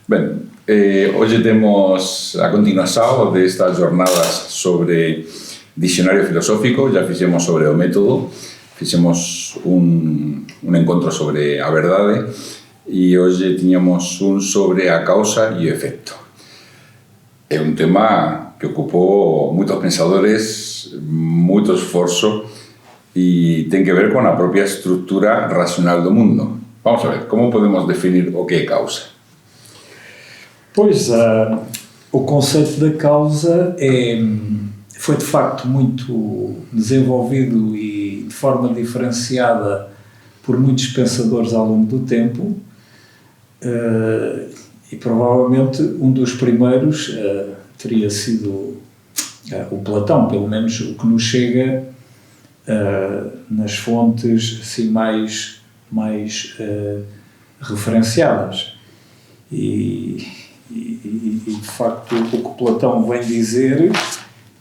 Ben, hoxe temos a continuación destas jornadas sobre dicionario filosófico. Já fixemos sobre o método, fixemos un encontro sobre a verdade e hoxe tiñamos un sobre a causa e o efecto. É un tema que ocupou moitos pensadores, moito esforzo e ten que ver con a propia estructura racional do mundo. Vamos a ver, como podemos definir o que é causa? Pois, o conceito da causa foi de facto muito desenvolvido e de forma diferenciada por muitos pensadores ao longo do tempo, e provavelmente um dos primeiros teria sido o Platão, pelo menos o que nos chega nas fontes assim, mais referenciadas. E de facto o que Platão vem dizer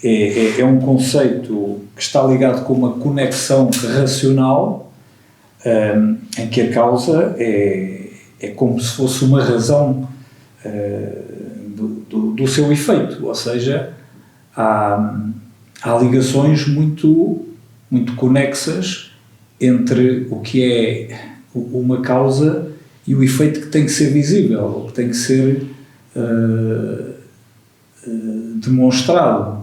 é um conceito que está ligado com uma conexão racional, em que a causa é como se fosse uma razão do seu efeito, ou seja, há ligações muito conexas entre o que é uma causa e o efeito que tem que ser visível, que tem que ser demonstrado.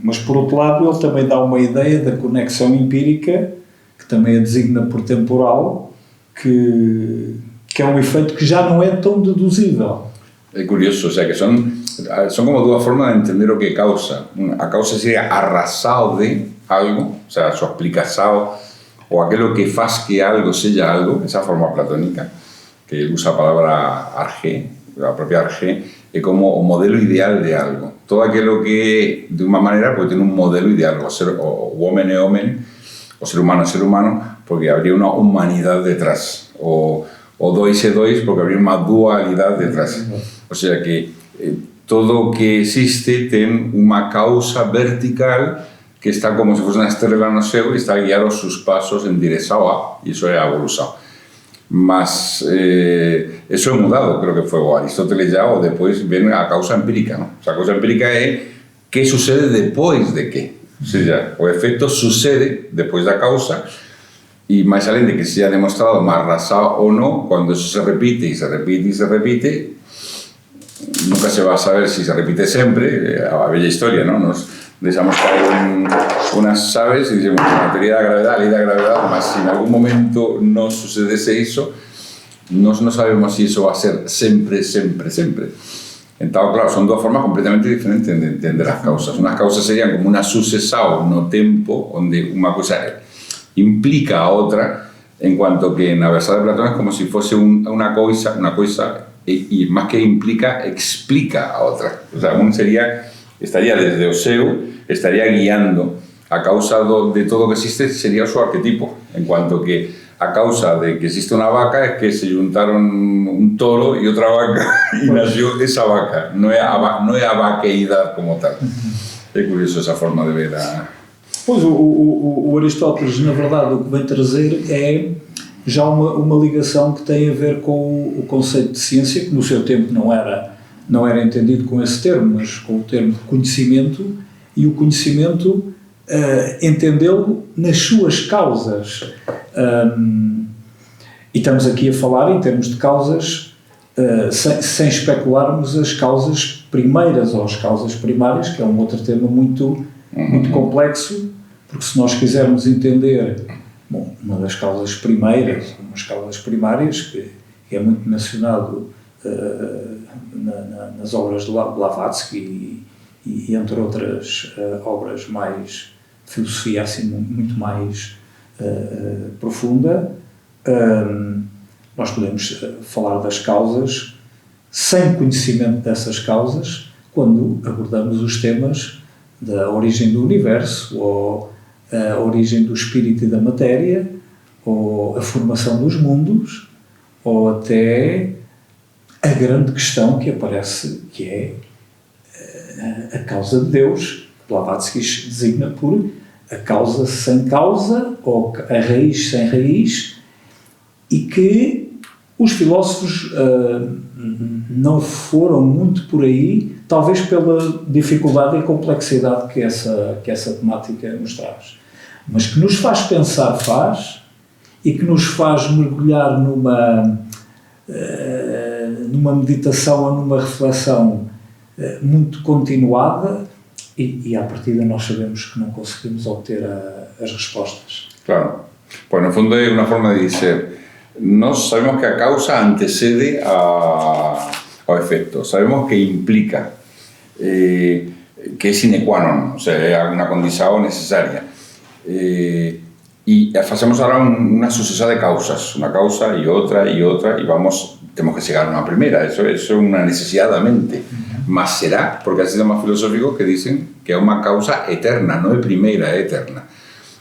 Mas, por outro lado, ele também dá uma ideia da conexão empírica, que também a designa por temporal, que é um efeito que já não é tão deduzível. É curioso, o sea, que son como dúas formas de entender o que é causa. A causa sería a razão de algo, o sea, a súa explicación, ou aquilo que faz que algo seja algo, esa forma platónica, que usa a palabra arge, a propia arge, é como o modelo ideal de algo. Todo aquilo que, de unha maneira, porque ten un modelo ideal. O homem é homem, o ser humano é ser humano, porque habría unha humanidade detrás. O dois é dois, porque habría unha dualidade detrás. O sea que todo o que existe ten unha causa vertical que está como se fose unha estrela no céu e está a guiar os seus pasos en dirección a, e iso é a evolución. Mas eso é mudado, creo que foi o Aristóteles ya, ou depois ven a causa empírica, ¿no? O sea, a causa empírica é que sucede depois de que. O sea, o efecto sucede depois da causa e máis além de que se ha demostrado máis razão ou non, cando eso se repite e se repite e se repite, nunca se va a saber si se repite sempre, a bella historia, ¿no? Nos deixamos caer unas aves e dicemos a teoría da lei da gravedade, mas se en algún momento non sucedese iso, nós non sabemos se iso va a ser sempre. Entón, claro, son dúas formas completamente diferentes de entender as causas. Unas causas serían como unha sucesao no tempo, onde unha cousa implica a outra, en cuanto que na versade de Platón é como se fose unha cousa, e máis que implica, explica a outra. O sea, un estaría desde o seu, estaría guiando. A causa de todo o que existe sería o seu arquetipo, en cuanto que a causa de que existe unha vaca é que se juntaron un toro e outra vaca e nació esa vaca, non é a vaqueidade como tal. É curioso esa forma de ver a... Pois, o Aristóteles, na verdade, o que vem trazer é já uma ligação que tem a ver com o conceito de ciência, que no seu tempo não era entendido com esse termo, mas com o termo de conhecimento, e o conhecimento entendê-lo nas suas causas. E estamos aqui a falar em termos de causas, sem especularmos as causas primeiras ou as causas primárias, que é um outro tema muito complexo, porque se nós quisermos entender uma das causas primeiras, umas causas primárias, que é muito mencionado nas obras de Blavatsky e entre outras obras mais de filosofia assim muito mais profunda, nós podemos falar das causas sem conhecimento dessas causas quando abordamos os temas da origem do universo, ou a origem do espírito e da matéria, ou a formação dos mundos, ou até a grande questão que aparece, que é a causa de Deus, que Blavatsky designa por a causa sem causa, ou a raiz sem raiz, e que Os filósofos não foram muito por aí, talvez pela dificuldade e complexidade que essa temática nos traz. Mas que nos faz pensar, e que nos faz mergulhar numa meditação ou numa reflexão muito continuada, e à partida nós sabemos que não conseguimos obter as respostas. Claro. Pues no fondo é uma forma de dizer, nós sabemos que a causa antecede ao efecto, sabemos que implica, que é sine qua non, o sea, é uma condição necessária. Y hacemos ahora una sucesión de causas, una causa y otra, y tenemos que llegar a una primera, eso es una necesidad de la mente. Mas será, porque hay sistemas filosóficos que dicen que es una causa eterna, no es primera, es eterna.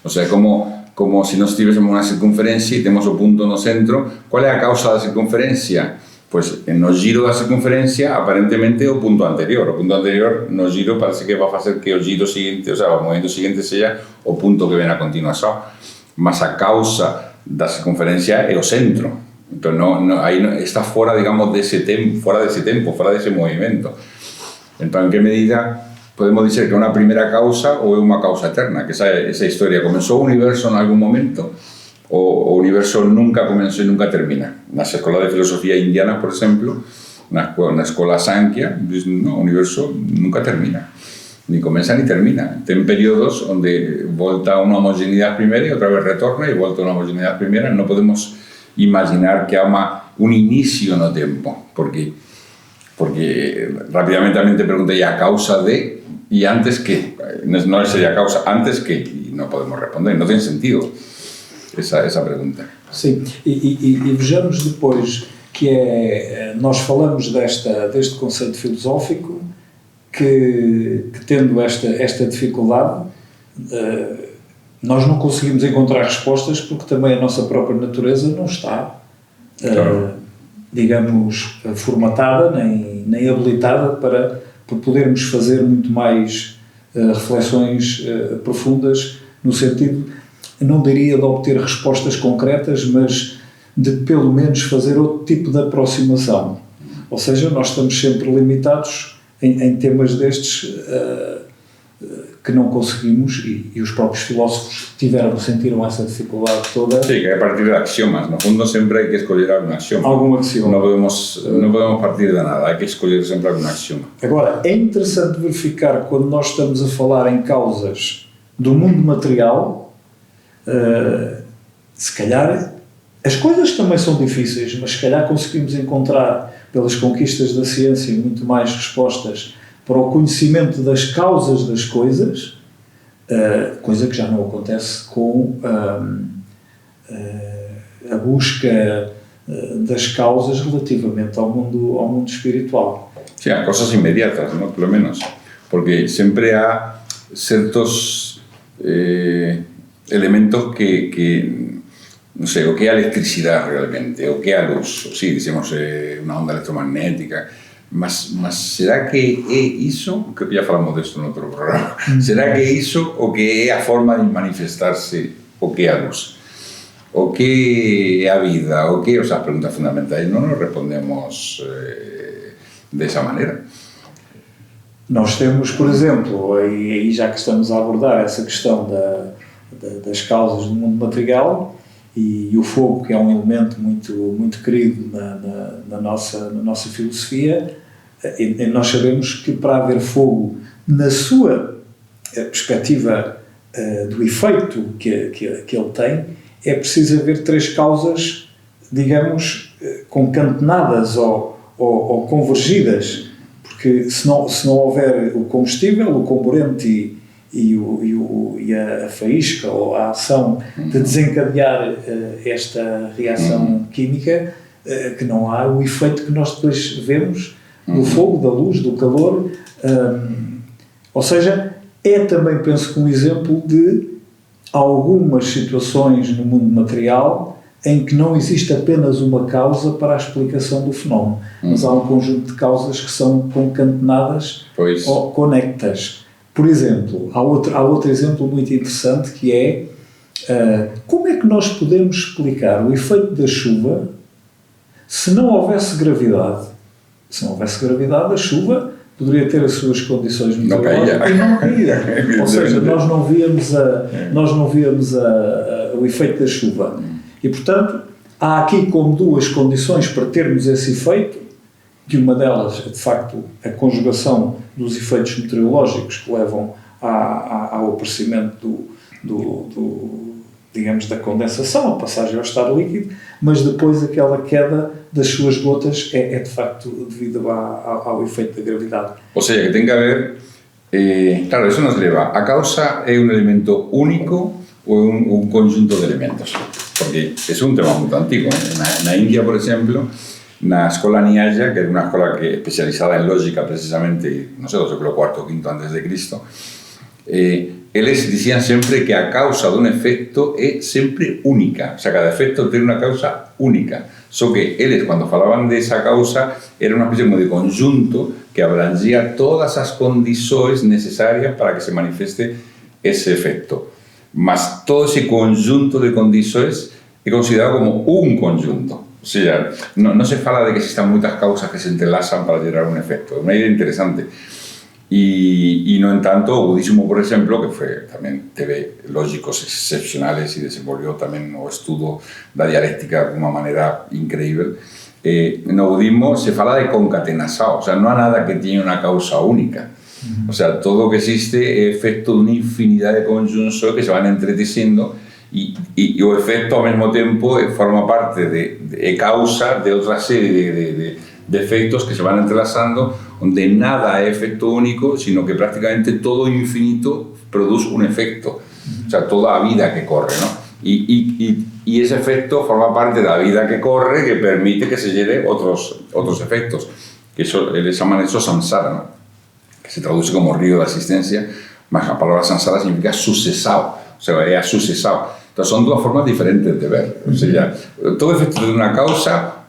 O sea, como si nos tuviésemos una circunferencia y tenemos un punto en el centro, ¿cuál es la causa de la circunferencia? Pues en el giro de la circunferencia, aparentemente, el punto anterior. El punto anterior, no giro, parece que va a hacer que el giro siguiente, o sea, el movimiento siguiente sea el punto que viene a continuación. Mas a causa da circunferencia é o centro. Entonces aí está fora, digamos, desse tempo, fora desse movimento. Então, em que medida podemos dizer que é uma primeira causa ou é uma causa eterna? Que essa história começou o universo em algum momento, ou o universo nunca começou e nunca termina. Nas escolas de filosofia indianas, por exemplo, na escola Sankhya, dizem, não, o universo nunca termina. Ni comienza ni termina. Ten periodos donde volta a una homogeneidad primera y otra vez retorna y volta a una homogeneidad primera. No podemos imaginar que haya un inicio no tiempo, porque rápidamente también te pregunté ya a causa de y antes qué. No sería causa, antes qué, y no podemos responder, no tiene sentido essa pergunta. Sim, e vejamos depois que nós falamos deste conceito filosófico que tendo esta dificuldade, nós não conseguimos encontrar respostas porque também a nossa própria natureza não está, digamos, formatada nem habilitada para podermos fazer muito mais reflexões profundas no sentido, não diria de obter respostas concretas, mas de pelo menos fazer outro tipo de aproximação. Ou seja, nós estamos sempre limitados em temas destes que não conseguimos, e os próprios filósofos sentiram essa dificuldade toda. Sí, que é a partir de axiomas. No fundo, sempre hai que escolher algum axioma. Algum axioma. Não podemos partir de nada, há que escolher sempre algum axioma. Agora, é interessante verificar, quando nós estamos a falar em causas do mundo material, se calhar as coisas também são difíceis, mas se calhar conseguimos encontrar, pelas conquistas da ciência, muito mais respostas para o conhecimento das causas das coisas, coisa que já não acontece com a busca das causas relativamente ao mundo espiritual. Sí, a cosas inmediatas, ¿no? Por lo menos, porque siempre há certos elementos que no sé, o que é a electricidade realmente, o que é a luz, sí, dicemos una onda electromagnética, mas será que é iso? Que já falamos disto no outro programa. Será que é iso o que é a forma de manifestarse o que é a luz? O que é a vida? O que é as preguntas fundamentais? Non nos respondemos dessa maneira. Nós temos, por exemplo, e já que estamos a abordar essa questão das causas do mundo material, e o fogo, que é um elemento muito querido na nossa filosofia, e nós sabemos que para haver fogo, na sua perspectiva do efeito que ele tem, é preciso haver três causas, digamos, concatenadas ou convergidas, porque se não houver o combustível, o comburente e a faísca ou a ação de desencadear esta reação química, que não há o efeito que nós depois vemos do fogo, da luz, do calor. Ou seja, é também, penso que um exemplo de algumas situações no mundo material em que não existe apenas uma causa para a explicação do fenómeno, mas há um conjunto de causas que são concatenadas ou conectas. Por exemplo, há outro exemplo muito interessante que é como é que nós podemos explicar o efeito da chuva se não houvesse gravidade, a chuva poderia ter as suas condições meteorológicas e não caía. Ou seja, nós não víamos o efeito da chuva. E, portanto, há aqui como duas condições para termos esse efeito, que uma delas é, de facto, a conjugação dos efeitos meteorológicos que levam ao aparecimento digamos, da condensação, a passagem ao estado líquido, mas depois aquela queda das suas gotas é de facto devido ao efeito da gravidade. O sea, que tem que haber... claro, eso nos leva... A causa é un elemento único ou un conjunto de elementos? Porque é un tema muito antigo. Na India, por exemplo, na escola Nyaya, que é unha escola que é especializada en lógica precisamente, non sei, do século IV ou V antes de Cristo, eles dicían sempre que a causa dun efecto é sempre única, o sea, cada efecto ten unha causa única, só que eles, cando falaban de esa causa, era unha especie de conjunto que abrangía todas as condições necesarias para que se manifeste ese efecto. Mas todo ese conjunto de condições é considerado como un conjunto. O sea, non se fala de que existan moitas causas que se entrelazan para gerar un efecto. É unha idea interesante. Y no en tanto, o budismo, por exemplo, que tamén teve lógicos excepcionales e desenvolveu tamén o estudo da dialéctica de unha maneira increíble, no budismo se fala de concatenação, o sea, non há nada que teña unha causa única. O sea, todo o que existe é efecto dunha infinidade de conjuntos que se van entretecendo e o efecto ao mesmo tempo forma parte de causa de outra serie de efectos que se van entrelazando, onde nada é efecto único, sino que prácticamente todo infinito produce un efecto. O sea, toda a vida que corre, ¿no? Y ese efecto forma parte da vida que corre, que permite que se lleve otros efectos. Que eles chaman eso samsara, ¿no? Que se traduce como río da existencia, mas a palabra samsara significa sucesado, o sea, é sucesado. Entonces, son dúas formas diferentes de ver. O sea, todo efecto de unha causa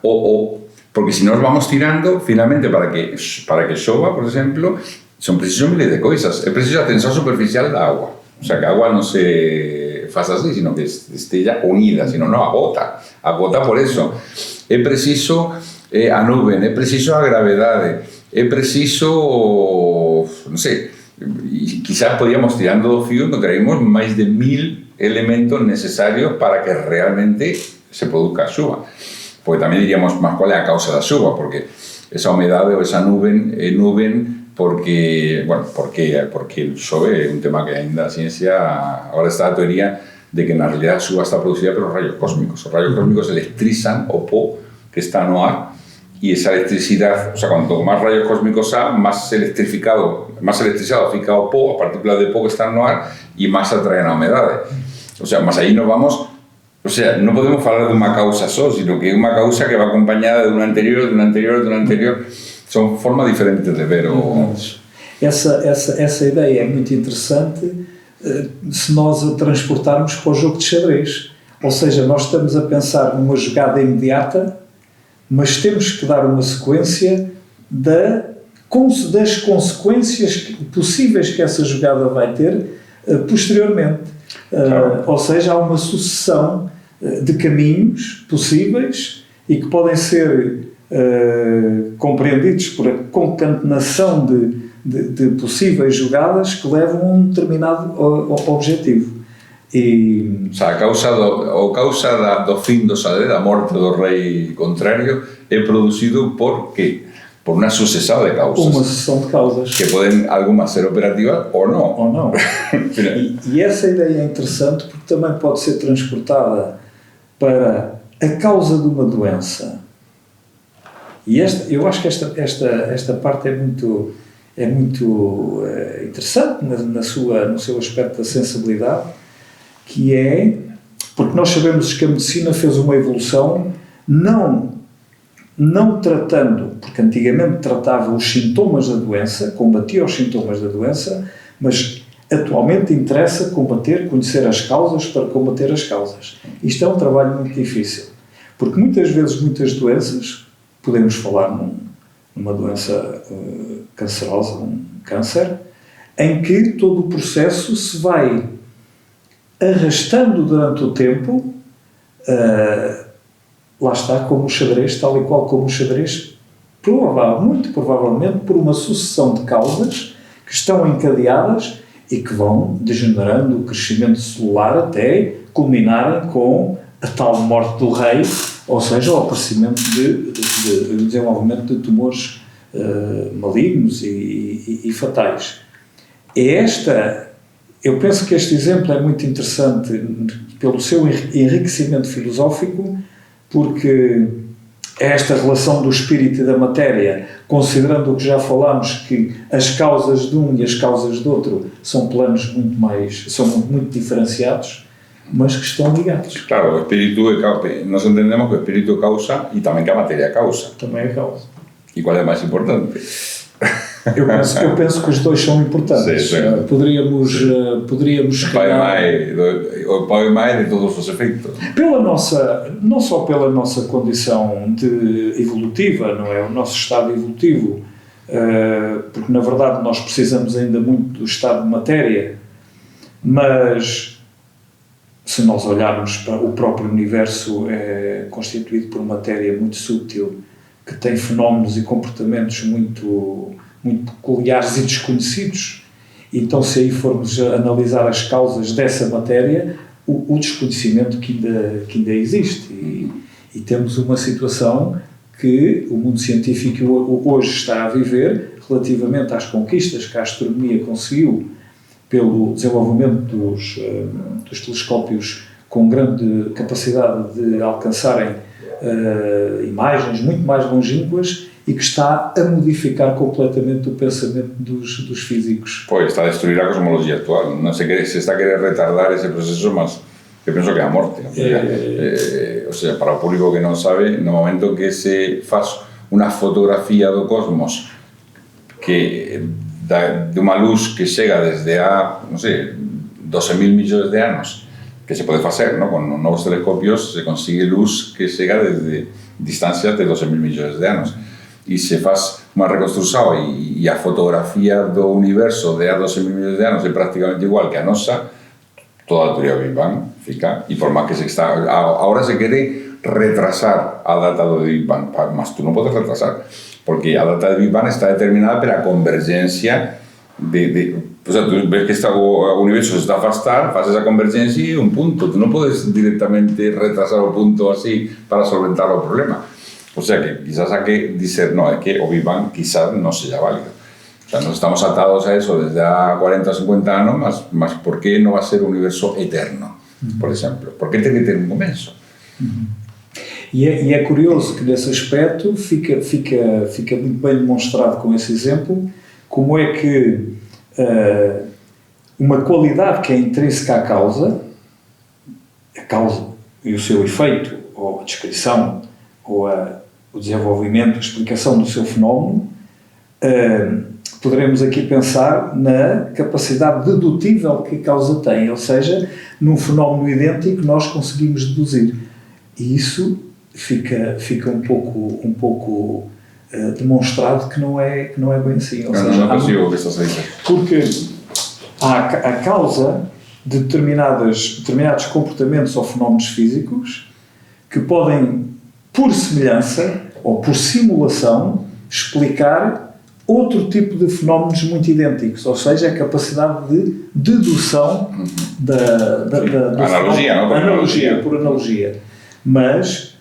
porque si nos vamos tirando, finalmente, para que chova, por exemplo, son precisos miles de coisas. É preciso a tensão superficial da agua. O sea, que a agua non se faça así, sino que esteja unida, sino non, a gota por eso. É preciso a nube, é preciso a gravedade, é preciso, non sei, quizás podíamos tirando do fío, encontraríamos máis de 1000 elementos necesarios para que realmente se produzca a chuva. Porque tamén diríamos, mas qual é a causa da chuva? Porque esa humedade ou esa nube porque chove é un tema que ainda a ciencia, agora está a teoría de que na realidad a chuva está producida pelos rayos cósmicos. Os rayos cósmicos electrizan o pó que está no ar e esa electricidade, o sea, cuanto máis rayos cósmicos há, máis electrizado fica o pó, as partículas de pó que están no ar e máis atraen a humedade. O sea, mas aí nos vamos... O sea, non podemos falar de unha causa só, sino que é unha causa que va acompañada de unha anterior. Son formas diferentes de ver o... Essa ideia é muito interessante se nós a transportarmos para o jogo de xadrez. Ou seja, nós estamos a pensar numa jogada imediata, mas temos que dar uma sequência das consequências possíveis que essa jogada vai ter posteriormente. Ou seja, há uma sucessão de caminhos possíveis e que podem ser compreendidos por a concatenação de possíveis jogadas que levam a um determinado objetivo. O sea, a causa do fin do xadrez, da morte do rei contrario, é producido por quê? Por una sucesión de causas. Uma sucessão de causas. Que podem algumas ser operativas ou não. Ou não. E essa ideia é interessante porque também pode ser transportada para a causa de uma doença. E eu acho que esta parte é muito interessante no seu aspecto da sensibilidade, que é porque nós sabemos que a medicina fez uma evolução não tratando, porque antigamente tratava os sintomas da doença, combatia os sintomas da doença, mas atualmente interessa conhecer as causas para combater as causas. Isto é um trabalho muito difícil, porque muitas vezes, muitas doenças, podemos falar numa doença cancerosa, um câncer, em que todo o processo se vai arrastando durante o tempo, lá está, como o xadrez, tal e qual como o xadrez, muito provavelmente por uma sucessão de causas que estão encadeadas e que vão degenerando o crescimento celular até culminarem com a tal morte do rei, ou seja, o aparecimento o desenvolvimento de tumores malignos e fatais. Eu penso que este exemplo é muito interessante pelo seu enriquecimento filosófico, porque esta relação do espírito e da matéria, considerando o que já falámos, que as causas de um e as causas do outro são planos muito diferenciados, mas que estão ligados. Claro, o espírito nós entendemos que o espírito é causa e também que a matéria é causa. Também é causa. E qual é mais importante? Eu penso que os dois são importantes. Sim, sim. Poderíamos o pai e mãe de todos os efeitos. Não só pela nossa condição evolutiva, não é? O nosso estado evolutivo, porque na verdade nós precisamos ainda muito do estado de matéria, mas se nós olharmos para o próprio universo, é constituído por matéria muito sutil, que tem fenómenos e comportamentos muito peculiares e desconhecidos. Então, se aí formos analisar as causas dessa matéria, o desconhecimento que ainda existe. E temos uma situação que o mundo científico hoje está a viver relativamente às conquistas que a astronomia conseguiu pelo desenvolvimento dos telescópios com grande capacidade de alcançarem imagens muito mais longínquas e que está a modificar completamente o pensamento dos físicos. Pois, está a destruir a cosmologia actual. Não se está a querer retardar ese proceso, mas eu penso que é a morte. Ou seja, para o público que não sabe, no momento que se faz uma fotografia do cosmos de uma luz que chega desde há, não sei, 12.000 millones de anos, que se pode fazer, ¿no? Con novos telescopios se consigue luz que chega desde distancias de 12.000 millones de anos. E se faz uma reconstrução e a fotografia do universo de há 12.000 millones de anos é praticamente igual que a nossa, toda a teoria do Big Bang fica, e por máis que se está... Agora se quere retrasar a data do Big Bang, mas tú non podes retrasar, porque a data do Big Bang está determinada pela convergencia o sea, tú ves que o universo se está a afastar, faz esa convergencia y un punto. Tú no puedes directamente retrasar o punto así para solventar o problema. O sea que quizás hay que decir, no, es que o Big Bang quizás no sea válido. O sea, nos estamos atados a eso desde há 40 o 50 anos, mas por que non vai ser un universo eterno, por exemplo? Por que tem que ter un começo? E é curioso que nesse aspecto fica muito bem demonstrado com esse exemplo como é que uma qualidade que é intrínseca à causa, a causa e o seu efeito, ou a descrição, ou o desenvolvimento, a explicação do seu fenómeno, poderemos aqui pensar na capacidade dedutível que a causa tem, ou seja, num fenómeno idêntico nós conseguimos deduzir. E isso fica um pouco demonstrado que não é bem assim. Ou seja, não consigo ouvir essa saída. Porque há causa de determinados comportamentos ou fenómenos físicos que podem, por semelhança ou por simulação, explicar outro tipo de fenómenos muito idênticos, ou seja, a capacidade de dedução por analogia. Mas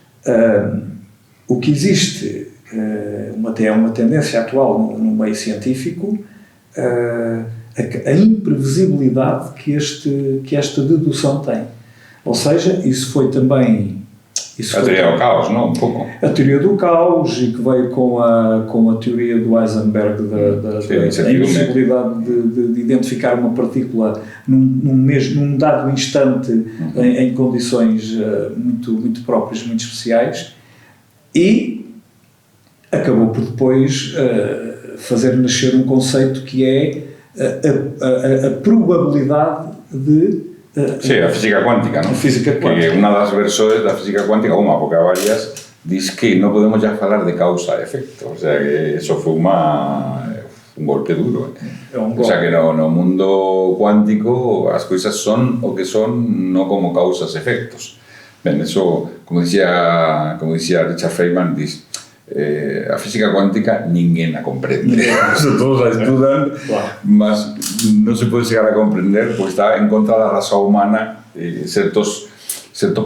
o que existe é uma tendência atual no meio científico, a imprevisibilidade que esta dedução tem. Ou seja, isso foi também... A teoria do caos, não? Um pouco. A teoria do caos, e que veio com a teoria do Heisenberg da impossibilidade de identificar uma partícula num dado instante em condições muito próprias, muito especiais, e acabou por depois fazer nascer um conceito que é a probabilidade de... Sí, a física cuántica, ¿no? A física cuántica. Que una das versores da física cuántica, unha, porque há varias, diz que non podemos já falar de causa e efecto. O sea, que eso foi un golpe duro. O sea, que no mundo cuántico as coisas son o que son, non como causas e efectos. Ben, eso, como decía Richard Feynman, a física cuántica ninguén la comprende. Todos la estudian, mas no se puede llegar a comprender porque está en contra de la raza humana ciertos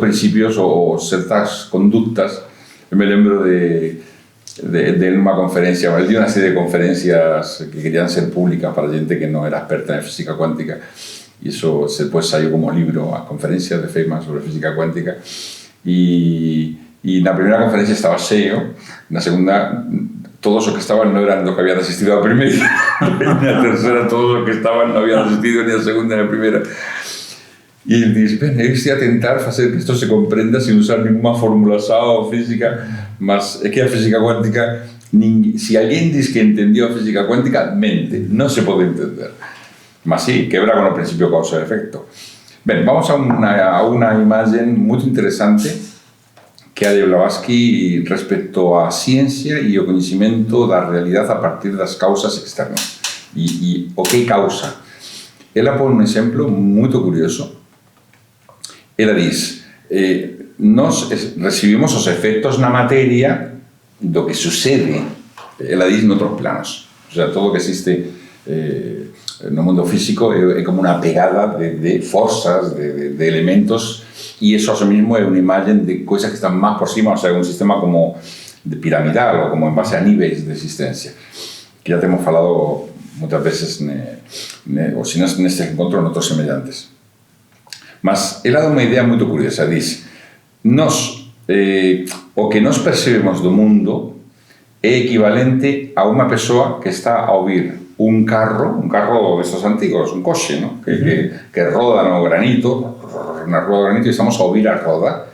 principios o ciertas conductas. Me lembro de una conferencia, él dio una serie de conferencias que querían ser públicas para gente que no era experta en física cuántica, y eso después salió como libro, a conferencias de Feynman sobre física cuántica, y en la primera conferencia estaba lleno, en la segunda todos los que estaban no eran los que habían asistido a la primera, en la tercera todos los que estaban no habían asistido ni a la segunda ni a la primera. Y él dice, ben, he de tentar hacer que esto se comprenda sin usar ninguna formulación física, mas es que la física cuántica, si alguien dice que entendió física cuántica, mente, no se puede entender. Mas sí, quebra con el principio causa-efecto. Ben, vamos a una imagen muy interesante que ha de Blavatsky respecto a ciencia y el conocimiento de la realidad a partir de las causas externas. Y o qué causa. Él pone un ejemplo muy curioso. Él dice, nos recibimos los efectos en la materia lo que sucede, él dice, en otros planos. O sea, todo lo que existe en el mundo físico es como una pegada de fuerzas, de elementos, y eso a sí mismo es una imagen de cosas que están más por encima, o sea, un sistema como de piramidal o como en base a niveles de existencia, que ya te hemos hablado muchas veces, o si no en este encuentro, en otros semejantes. Mas él ha dado una idea muy curiosa, dice, o que nos percibimos do mundo é equivalente a una persona que está a oír un carro de estos antiguos, un coche, ¿no? que roda no granito, una rueda de granito, y estamos a oír a roda,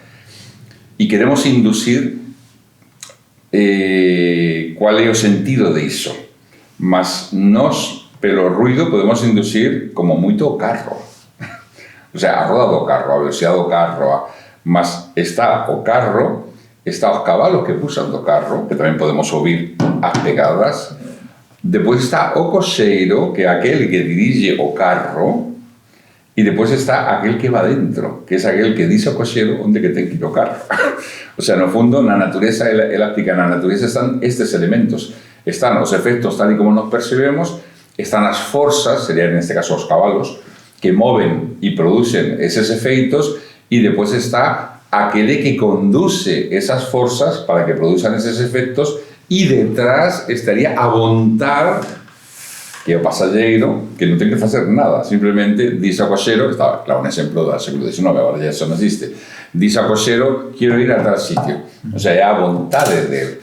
y queremos inducir cuál es el sentido de eso. Mas pelo ruido podemos inducir como moito carro. O sea, a roda do carro, a velocidade do carro, mas está o carro, está os cabalos que puxan do carro, que tamén podemos oír as pegadas. Depois está o cocheiro, que é aquel que dirige o carro, e depois está aquel que va dentro, que é aquel que dice ao cocheiro onde que ten que ir o carro. O sea, no fondo, na natureza elástica, na natureza están estes elementos. Están os efectos tal e como nos percebemos, están as forzas, serían en este caso os cabalos, que moven y producen esos efectos, y después está aquel que conduce esas fuerzas para que produzcan esos efectos, y detrás estaría a voluntad que el pasajero, que no tiene que hacer nada, simplemente dice al cochero, está claro, un ejemplo del siglo XIX, ahora ya eso no existe, dice al cochero, quiero ir a tal sitio, o sea, es a voluntad de él,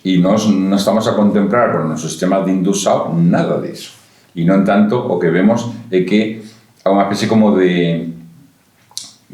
y no estamos a contemplar por nuestro sistema de inducción nada de eso, y no en tanto, lo que vemos es que a una especie como de,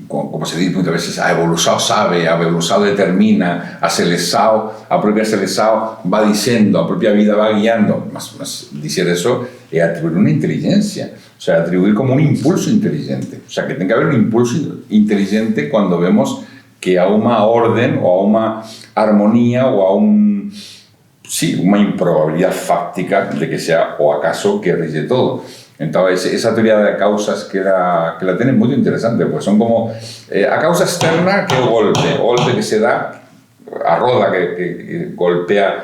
como se dice muchas veces, a evolución sabe, a evolución determina, a seleção, a propia seleção va diciendo, a propia vida va guiando, mas decir eso es atribuir una inteligencia, o sea, atribuir como un impulso inteligente, o sea, que tiene que haber un impulso inteligente cuando vemos que a una orden o a una armonía o a una improbabilidad fáctica de que sea o acaso que rige todo. Entonces, esa teoría de causas que la tiene muy interesante, pues son como a causa externa que o golpe que se da, a roda que golpea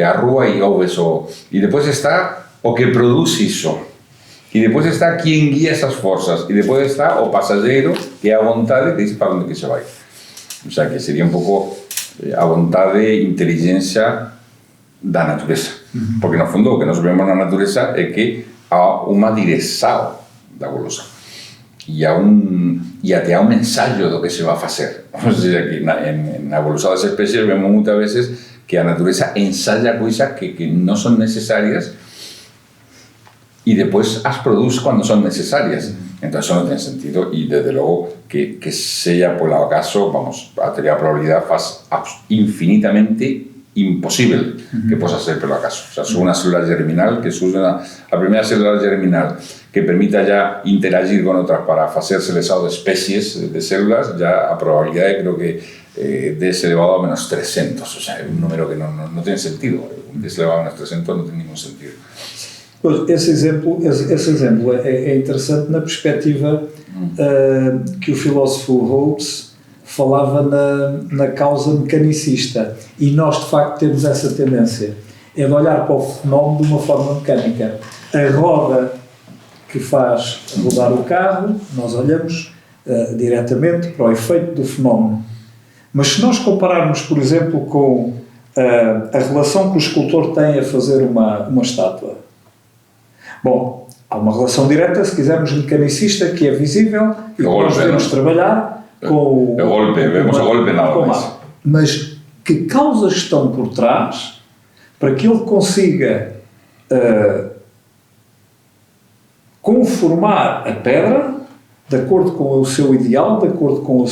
a rúa y ouve eso, y después está o que produce eso, y después está quien guía esas fuerzas, y después está o pasajero que a vontade que dice para dónde que se va. O sea, que sería un poco a vontade e inteligencia da natureza, porque no fondo o que nos vemos na natureza é que há unha dirección da evolución e até há un ensayo do que se va a facer. O sea, que na evolución das especies vemos muchas veces que a natureza ensaya coisas que non son necesarias e depois as produce cando son necesarias. Entón, eso non ten sentido e, desde logo, que sea por acaso, vamos, a teoría da probabilidade faz infinitamente imposible que possa ser pelo acaso. O sea, son una célula germinal que surge a primera célula germinal que permita ya interagir con otras para hacer seleção de especies de células, ya a probabilidad creo que de es elevado a menos 300, o sea, es un número que no tiene sentido, de es elevado a menos 300 no tiene ningún sentido. Pois, esse exemplo é interessante na perspectiva que o filósofo Hobbes falava na causa mecanicista, e nós de facto temos essa tendência, é de olhar para o fenómeno de uma forma mecânica. A roda que faz rodar o carro, nós olhamos diretamente para o efeito do fenómeno. Mas se nós compararmos, por exemplo, com a relação que o escultor tem a fazer uma estátua, bom, há uma relação direta, se quisermos, mecanicista, que é visível e que nós devemos trabalhar com o golpe, vemos o golpe nada mais. Mas que causas estão por trás para que ele consiga conformar a pedra de acordo com o seu ideal, de acordo com o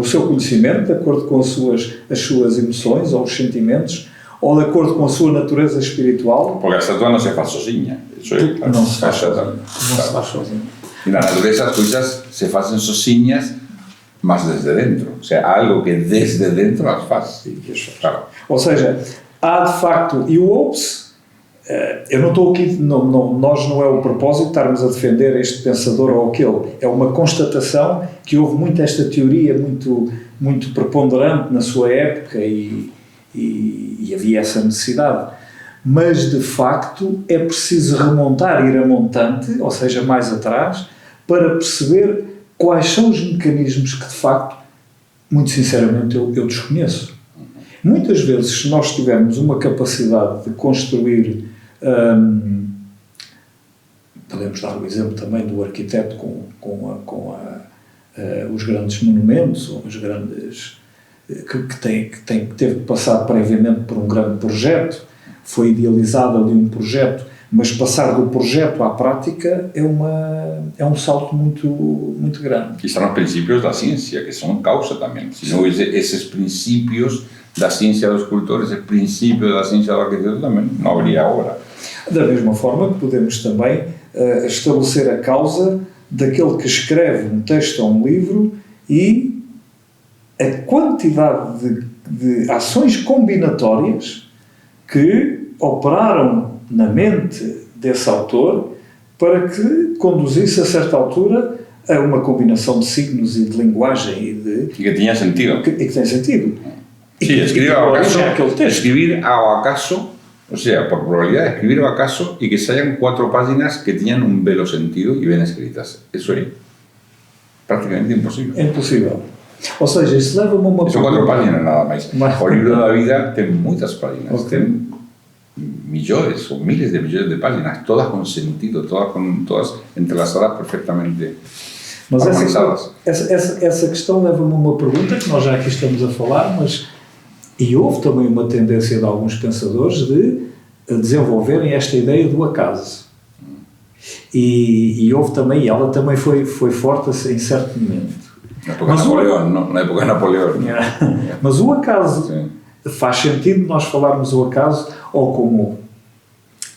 seu conhecimento, de acordo com as suas emoções ou os sentimentos, ou de acordo com a sua natureza espiritual? Porque a estatua não se faz sozinha. Não se faz sozinha. E na natureza as coisas se fazem sozinhas, mas desde dentro. Ou seja, algo que desde dentro as faz. Claro. Ou seja, há de facto, e o Hobbes, eu não estou aqui, nós não é o propósito de estarmos a defender este pensador ou aquele, é uma constatação que houve muito esta teoria muito preponderante na sua época e havia essa necessidade. Mas, de facto, é preciso remontar, ir a montante, ou seja, mais atrás, para perceber quais são os mecanismos que, de facto, muito sinceramente, eu desconheço. Muitas vezes, se nós tivermos uma capacidade de construir, podemos dar o exemplo também do arquiteto com os grandes monumentos, ou os grandes... que teve que passar previamente por um grande projeto, foi idealizado ali um projeto, mas passar do projeto à prática é um salto muito grande. E estão os princípios da ciência, que são causa também. Se não esses princípios da ciência dos escultores, esse princípio da ciência do arquiteto também não haveria obra. Da mesma forma que podemos também estabelecer a causa daquele que escreve um texto ou um livro e a quantidade de ações combinatórias que operaram na mente desse autor para que conduzisse a certa altura a uma combinação de signos e de linguagem e que tinha sentido. E que tem sentido. Sí, escribir ao acaso, o sea, por probabilidad, escribir ao acaso y que salgan 4 páginas que tenían un belo sentido y bien escritas. Eso es prácticamente imposible. É impossível. Ou seja, isso leva-me a uma... São 4 páginas nada mais. O livro da vida tem muitas páginas, tem millones ou miles de millones de páginas, todas com sentido, todas entrelaçadas perfeitamente. Mas essa questão leva-me a uma pergunta que nós já aqui estamos a falar, e houve também uma tendência de alguns pensadores de desenvolverem esta ideia do acaso. E houve também, ela também foi forte em certo momento. Na época de Napoleão. Mas o acaso, sim, faz sentido nós falarmos o acaso, ou como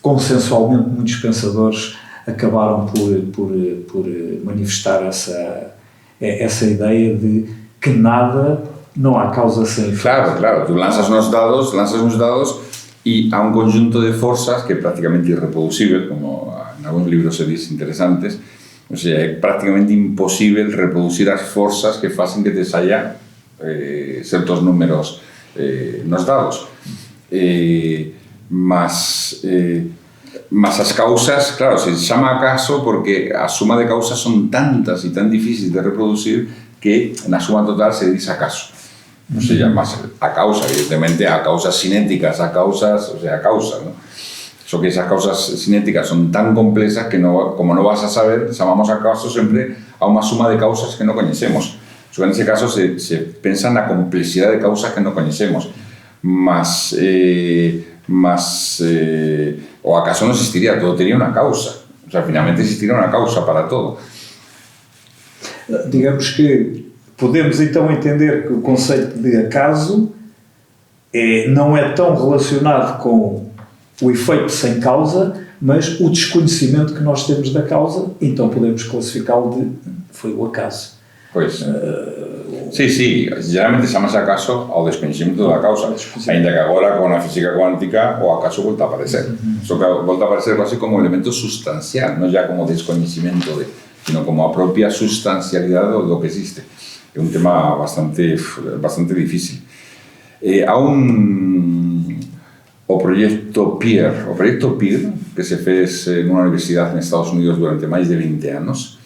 consensualmente muitos pensadores acabaram por manifestar essa ideia de que nada, não há causa sem efeito. Claro, tu lanças uns dados e há um conjunto de forças que é praticamente irreproducível, como em alguns livros se diz interessantes. O sea, é praticamente imposible reproducir as forzas que facen que te saia certos números nos dados. Mas as causas, claro, se chama acaso porque a suma de causas son tantas e tan difíciles de reproducir que na suma total se dice acaso. O sea, más a causa, evidentemente, a causas cinéticas, a causa, ¿no? Só que esas causas cinéticas son tan complexas que como no vas a saber, chamamos a caso sempre a unha suma de causas que non coñecemos. En ese caso se pensa na complexidade de causas que non coñecemos. Mas o acaso non existiría, todo teria unha causa. O sea, finalmente existiría unha causa para todo. Digamos que podemos então entender que o conceito de acaso não é tão relacionado com o efeito sem causa, mas o desconhecimento que nós temos da causa, então podemos classificá-lo de foi o acaso. Pois. Sí, geralmente chamase acaso ao descoñecemento da causa, ainda que agora con a física cuántica o acaso volta a aparecer. Só que volta a aparecer casi como elemento sustancial, non ya como descoñecemento sino como a propia sustancialidade do que existe. É un tema bastante difícil. O proyecto PEER, que se fez nunha universidade en Estados Unidos durante máis de 20 anos,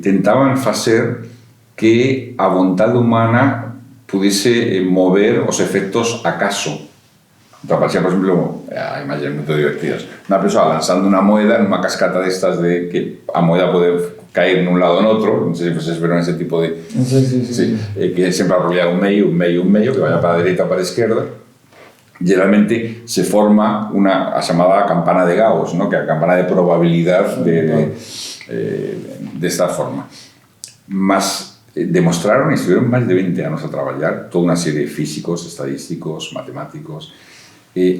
tentaban facer que a vontade humana pudiese mover os efectos acaso. Entón, parecía, por exemplo, hai imaxes moi divertidas, unha persoa lanzando unha moeda nunha cascata destas de que a moeda pode caer nun lado ou noutro, non sei se vocês veron ese tipo de... Sí. Que sempre a probabilidade un medio, que vaya para a dereita ou para a esquerda. Generalmente se forma a chamada campana de Gauss, ¿no? Que é a campana de probabilidade desta forma. Mas demostraron, e estuvieron máis de 20 anos a traballar, toda unha serie de físicos, estadísticos, matemáticos,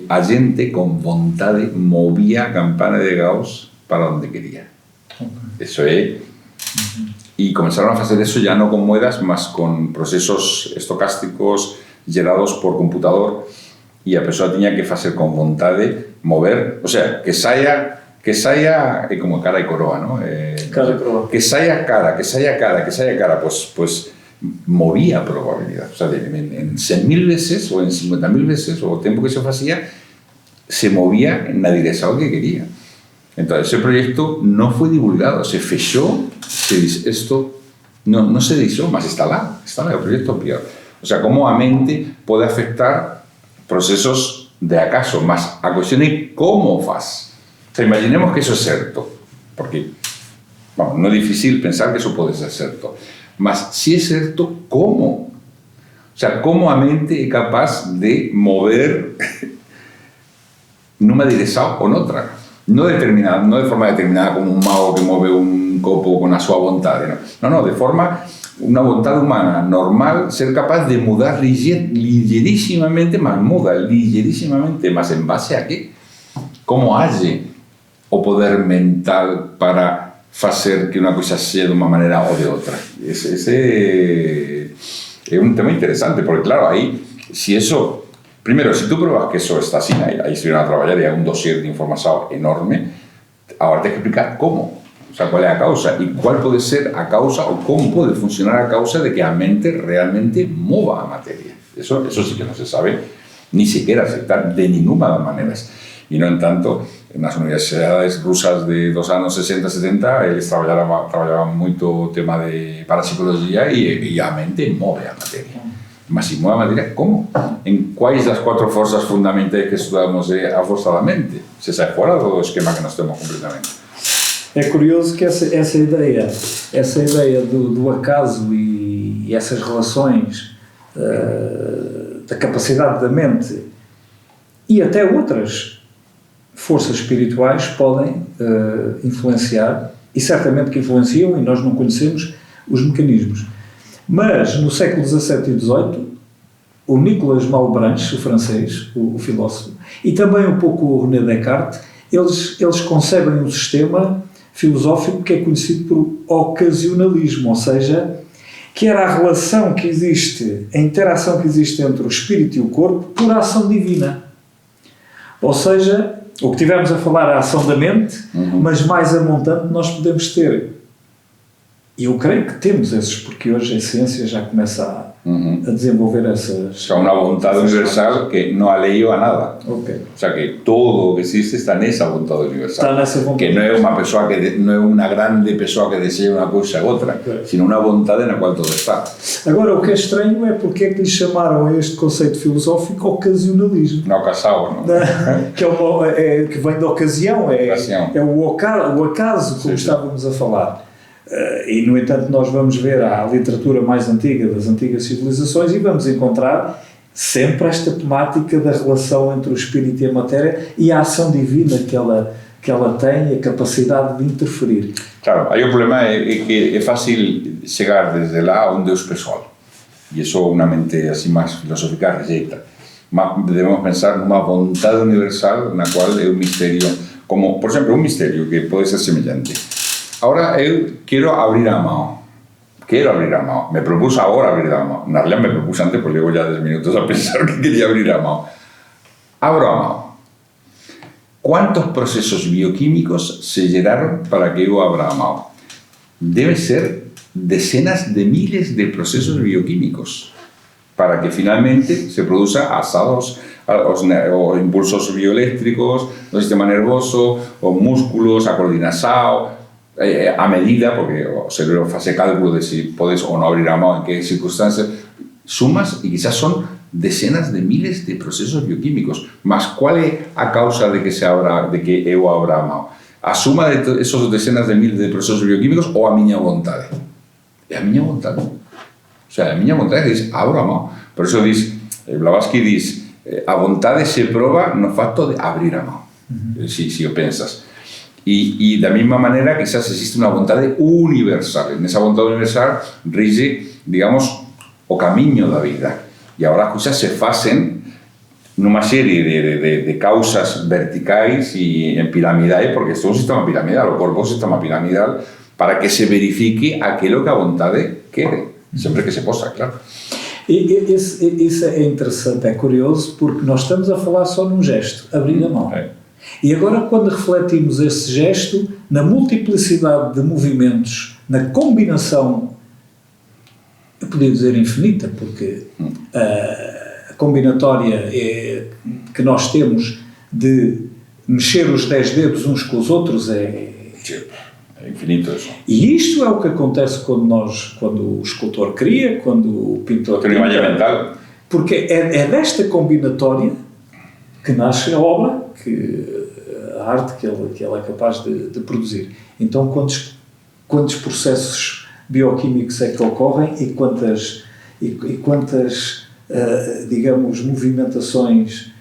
a xente con vontade movía a campana de Gauss para onde quería. Eso é... E comenzaron a facer eso ya non con moedas, mas con procesos estocásticos gerados por computador, e a persoa tiña que facer con vontade mover, o sea, que saia como cara e coroa, ¿no? Cara e coroa. Que saia cara, pues movía a probabilidade. O sea, en 100.000 veces ou en 50.000 veces, o tempo que se facía, se movía na dirección que quería. Entonces, ese proyecto no fue divulgado, se fechó, esto no se deixou, mas está lá, el proyecto PEER. O sea, como a mente pode afectar procesos de acaso, mas a cuestión é como faz. O sea, imaginemos que eso es certo, porque no é difícil pensar que eso pode ser certo, mas si é certo, como? O sea, como a mente é capaz de mover nunha dirección ou noutra? Non de forma determinada como un mago que move un copo con a súa vontade, non, de forma unha vontade humana normal, ser capaz de mudar ligerísimamente, mas en base a que? Como age o poder mental para facer que unha coisa sea de unha maneira ou de outra. Ese é un tema interesante, porque claro, aí, primero, si tú pruebas que eso está así, ahí estuvieron a traballar e hai un dossier de información enorme, agora tens que explicar cómo, o sea, cuál é a causa e cuál pode ser a causa ou como pode funcionar a causa de que a mente realmente mova a materia. Eso sí que non se sabe, ni siquiera aceptar de ninguna das maneras. E non tanto, nas universidades rusas dos anos 60-70, eles traballaban moito o tema de parapsicología e a mente move a materia. Mas se move a materia, como? En quais das 4 forzas fundamentais que estudamos é a força da mente? Se sai fora do esquema que nós temos completamente. É curioso que essa ideia do acaso e essas relações da capacidade da mente e até outras forças espirituais podem influenciar, e certamente que influenciam, e nós não conhecemos os mecanismos. Mas no século XVII e XVIII, o Nicolas Malebranche, o francês, o filósofo, e também um pouco o René Descartes, eles concebem um sistema filosófico que é conhecido por ocasionalismo, ou seja, que era a relação que existe, a interação que existe entre o espírito e o corpo por ação divina. Ou seja, o que tivemos a falar é a ação da mente, mas mais a montante nós podemos ter. E eu creio que temos esses, porque hoje a ciência já começa a desenvolver essas... É uma vontade universal que não alheio a nada. Okay. O sea, que todo o que existe está nessa vontade universal. Está nessa vontade. Que não é uma pessoa não é uma grande pessoa que deseja uma coisa ou outra, sino uma vontade na qual todo está. Agora, o que é estranho é porque é que lhe chamaram a este conceito filosófico ocasionalismo. Não casal, não? Que vem da ocasião, é o acaso, como estávamos a falar. E, no entanto, nós vamos ver a literatura mais antiga das antigas civilizações e vamos encontrar sempre esta temática da relação entre o espírito e a matéria e a ação divina que ela tem, a capacidade de interferir. Claro, aí o problema é que é fácil chegar desde lá a um Deus pessoal. E isso uma mente assim mais filosófica rejeita. Mas devemos pensar numa vontade universal na qual é um mistério, como, por exemplo, um mistério que pode ser semelhante. Ahora eu quero abrir a mão. quiero abrir a mão. Me propuse agora abrir a mão. Na realidad me propuse antes, porque llevo ya 10 minutos a pensar que quería abrir a mão. Abro a mão. ¿Cuántos procesos bioquímicos se geraron para que yo abra a mão? Debe ser decenas de miles de procesos bioquímicos para que finalmente se produzan os impulsos bioeléctricos do sistema nervoso, os músculos, a coordinação, a medida, porque o cerebro hace cálculo de si podes o no abrir a mão, en qué circunstancias, sumas y quizás son decenas de miles de procesos bioquímicos. Mas qual é a causa de que eu abra a mão? A suma de esos decenas de miles de procesos bioquímicos ou a miña vontade? É a miña vontade. O sea, a miña vontade diz, abro a mão. Por eso Blavatsky diz, a vontade se proba no facto de abrir a mão. Si o pensas. E da mesma maneira, quizás existe uma vontade universal. Nessa vontade universal rige, digamos, o camiño da vida. E agora as coisas se fazem numa série de causas verticais e em piramidais, porque isto é um sistema piramidal, o corpo é um sistema piramidal, para que se verifique aquilo que a vontade quer, sempre que se possa, claro. Isso é interessante, é curioso, porque nós estamos a falar só num gesto, abrir a mão. E agora, quando refletimos esse gesto, na multiplicidade de movimentos, na combinação, eu podia dizer infinita, porque a combinatória que nós temos de mexer os 10 dedos uns com os outros é infinito isso. E isto é o que acontece quando o escultor cria, quando o pintor pinta. Imagem mental. Porque é desta combinatória que nasce a obra, a arte que ele é capaz de produzir. Então, quantos processos bioquímicos é que ocorrem e quantas digamos, movimentações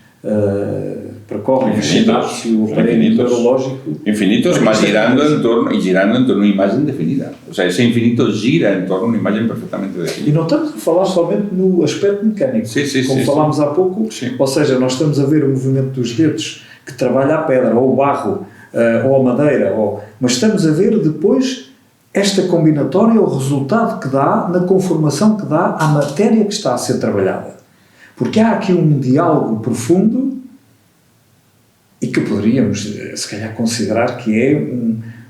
percorrem o sinapse, o aparelho neurológico. Infinitos, mas girando em torno de uma imagem definida. Ou seja, esse infinito gira em torno de uma imagem perfeitamente definida. E não estamos a falar somente no aspecto mecânico, como falámos há pouco, ou seja, nós estamos a ver o movimento dos dedos que trabalha a pedra, ou o barro, ou a madeira, mas estamos a ver depois esta combinatória, o resultado que dá na conformação que dá à matéria que está a ser trabalhada. Porque há aqui um diálogo profundo e que poderíamos, se calhar, considerar que é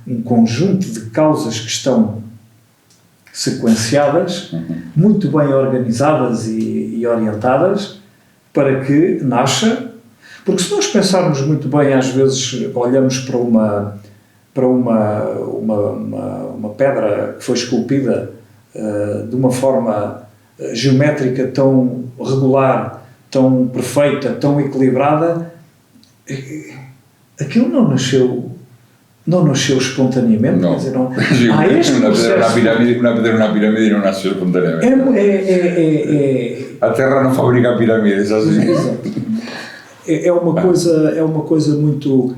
um conjunto de causas que estão sequenciadas, muito bem organizadas e orientadas para que nasça. Porque se nós pensarmos muito bem, às vezes olhamos para uma pedra que foi esculpida de uma forma geométrica tão regular, tão perfeita, tão equilibrada, aquilo não nasceu espontaneamente. No. Quer dizer, não, há este processo. Una pedra na pirâmide não nasceu espontaneamente. A Terra não fabrica pirâmides assim. Exato. É uma coisa muito...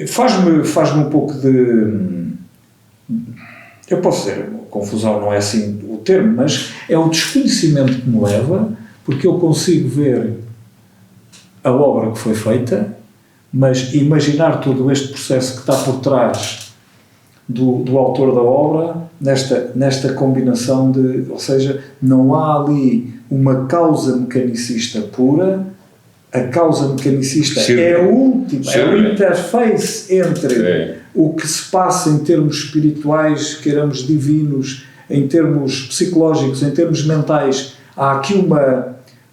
Faz-me um pouco de... Eu posso dizer, confusão não é assim o termo, mas é o desconhecimento que me leva, porque eu consigo ver a obra que foi feita, mas imaginar todo este processo que está por trás do autor da obra, nesta combinação ou seja, não há ali uma causa mecanicista pura. A causa mecanicista é a última, é o interface entre o que se passa em termos espirituais, queiramos divinos, em termos psicológicos, em termos mentais. Há aqui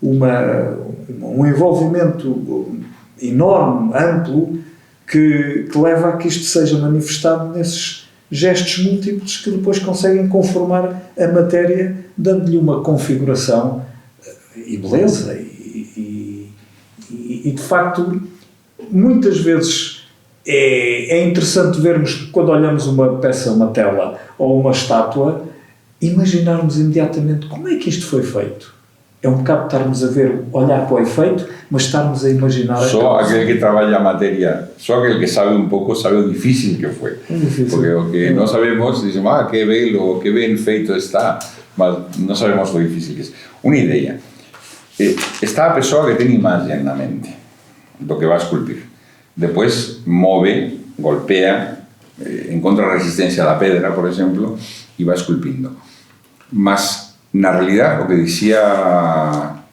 um envolvimento enorme, amplo, que leva a que isto seja manifestado nesses gestos múltiplos que depois conseguem conformar a matéria, dando-lhe uma configuração e beleza e de facto, muitas vezes é interessante vermos, quando olhamos uma peça, uma tela ou uma estátua, imaginarmos imediatamente como é que isto foi feito. É um bocado estarmos a ver, olhar para o efeito, mas estarmos a imaginar... Só aquele que trabalha a matéria, só aquele que sabe um pouco, sabe o difícil que foi. Porque o que não sabemos, dizemos, que belo, que bem feito está, mas não sabemos o difícil que é. Uma ideia. Está a pessoa que tem imagem na mente do que vai esculpir. Depois move, golpea encontra resistencia da pedra, por exemplo, e vai esculpindo. Mas, na realidad, o que dicía,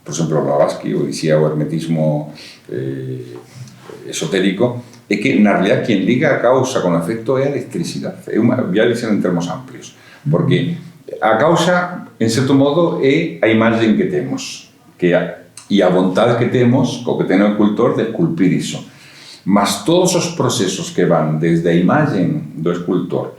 por exemplo, Blavatsky, o dicía o hermetismo esotérico, é que, na realidad, quien liga a causa con o efecto é a electricidade. Voy a dicir en termos amplios, porque a causa, en certo modo, é a imagen que temos, e a vontade que temos, o que ten o escultor, de esculpir iso. Mas todos os procesos que van desde a imagen do escultor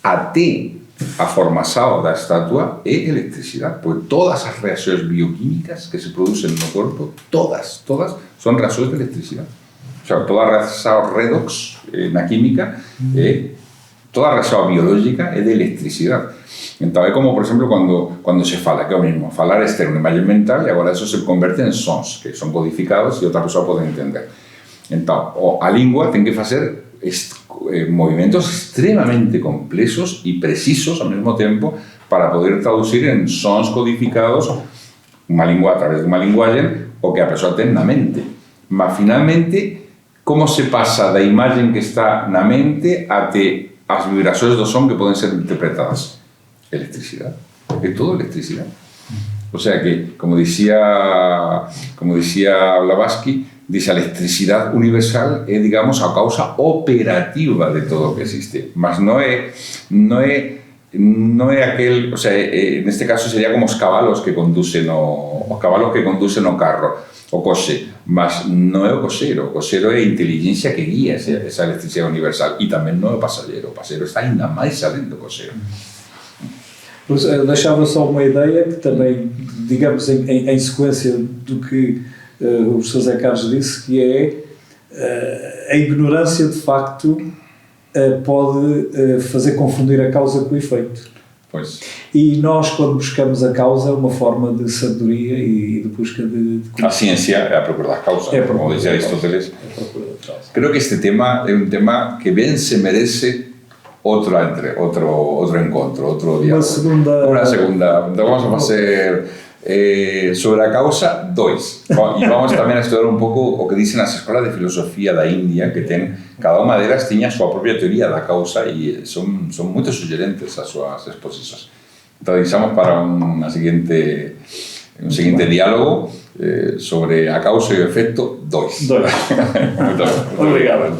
até a formación da estatua é electricidade, porque todas as reaccións bioquímicas que se producen no corpo, todas, son reaccións de electricidade. O sea, toda reacción redox na química, toda reacción biológica é de electricidade. Entón, é como, por exemplo, cando se fala, que é o mismo, falar externo, imagen mental, e agora eso se converte en sons, que son codificados e outra persoa pode entender. Entón, a lingua ten que facer movimentos extremamente complexos e precisos ao mesmo tempo para poder traducir en sons codificados unha lingua a través de unha linguaxe o que a persoa ten na mente. Mas, finalmente, como se pasa da imagen que está na mente até as vibracións do son que poden ser interpretadas? Electricidade. É todo electricidade. O sea que, como dicía Blavatsky, dice a electricidade universal é, digamos, a causa operativa de todo o que existe. Mas non é aquel, o sea, neste caso sería como os cabalos que conducen o carro, o coche, mas non é o cochero é a inteligencia que guía esa electricidade universal, e tamén non é o pasaxeiro está ainda máis além do cochero. Deixava só uma ideia que também, digamos, em sequência do que o professor Zé Carlos disse, que é a ignorância, de facto, pode fazer confundir a causa com o efeito. Pois. E nós, quando buscamos a causa, é uma forma de sabedoria e de busca de a ciência é a procura da causa, como dizia Aristóteles. Creo que este tema é un tema que ben se merece outro encontro, outro diálogo. Una segunda. Então vamos a facer sobre a causa 2. E vamos tamén a estudar un pouco o que dicen as escolas de filosofía da India, que cada unha delas tiña a súa propia teoría da causa e son moito sugerentes as súas exposicións. Entón, deixamos para un seguinte diálogo sobre a causa e o efecto 2. Obrigado.